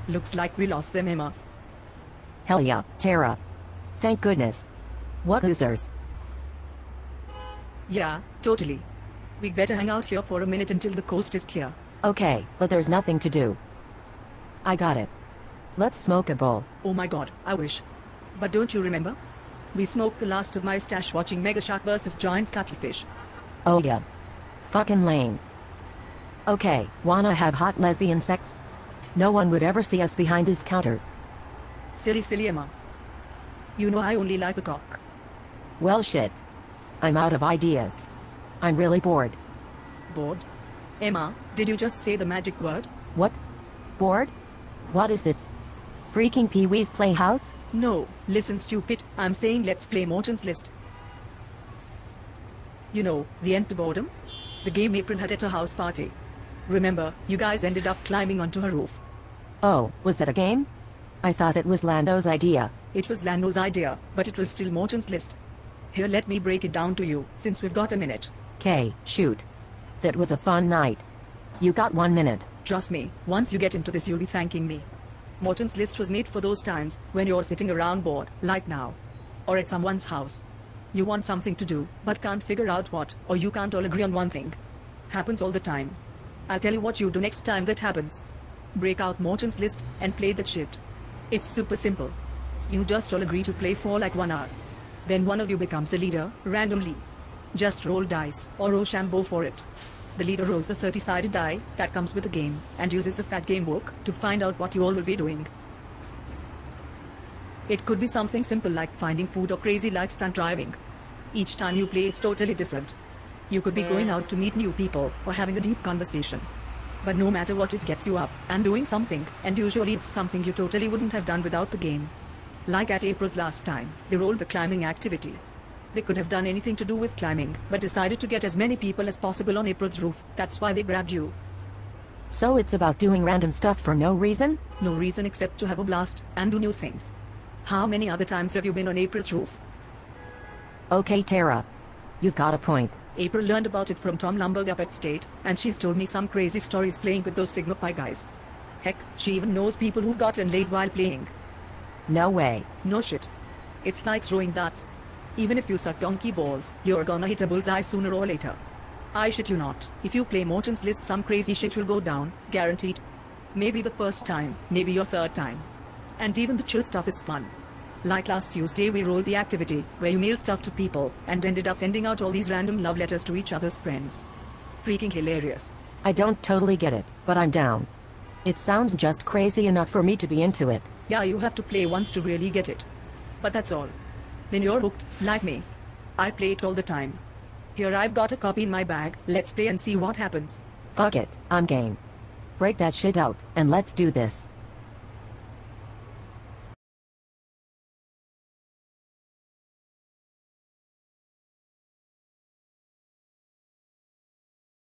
Looks like we lost them, Emma. Hell yeah, Tara. Thank goodness. What losers. Yeah, totally. We'd better hang out here for a minute until the coast is clear. Okay, but there's nothing to do. I got it. Let's smoke a bowl. Oh my god, I wish. But don't you remember? We smoked the last of my stash watching Mega Shark vs. Giant Cuttlefish. Oh yeah. Fucking lame. Okay, wanna have hot lesbian sex? No one would ever see us behind this counter. Silly Emma. You know I only like the cock. Well shit. I'm out of ideas. I'm really bored. Bored? Emma, did you just say the magic word? What? Bored? What is this? Freaking Pee-wee's Playhouse? No, listen stupid, I'm saying let's play Morton's List. You know, the end to boredom? The game April had at her house party. Remember, you guys ended up climbing onto her roof. Oh, was that a game? I thought it was Lando's idea. It was Lando's idea, but it was still Morton's List. Here, let me break it down to you, since we've got a minute. Okay, shoot. That was a fun night. You got 1 minute. Trust me, once you get into this you'll be thanking me. Morton's List was made for those times when you're sitting around bored, like now. Or at someone's house. You want something to do, but can't figure out what, or you can't all agree on one thing. Happens all the time. I'll tell you what you do next time that happens. Break out Morton's List and play that shit. It's super simple. You just all agree to play for like 1 hour. Then one of you becomes the leader, randomly. Just roll dice, or Rochambeau for it. The leader rolls the 30-sided die that comes with the game, and uses the fat game book to find out what you all will be doing. It could be something simple like finding food or crazy like stunt driving. Each time you play it's totally different. You could be going out to meet new people, or having a deep conversation. But no matter what, it gets you up and doing something, and usually it's something you totally wouldn't have done without the game. Like at April's last time, they rolled the climbing activity. They could have done anything to do with climbing, but decided to get as many people as possible on April's roof. That's why they grabbed you. So it's about doing random stuff for no reason? No reason except to have a blast and do new things. How many other times have you been on April's roof? Okay, Tara. You've got a point. April learned about it from Tom Lumberg up at State, and she's told me some crazy stories playing with those Sigma Pi guys. Heck, she even knows people who've gotten laid while playing. No way. No shit. It's like throwing darts. Even if you suck donkey balls, you're gonna hit a bullseye sooner or later. I shit you not, if you play Morton's List some crazy shit will go down, guaranteed. Maybe the first time, maybe your third time. And even the chill stuff is fun. Like last Tuesday we rolled the activity, where you mail stuff to people, and ended up sending out all these random love letters to each other's friends. Freaking hilarious. I don't totally get it, but I'm down. It sounds just crazy enough for me to be into it. Yeah, you have to play once to really get it. But that's all. Then you're hooked, like me. I play it all the time. Here I've got a copy in my bag, let's play and see what happens. Fuck it, I'm game. Break that shit out, and let's do this.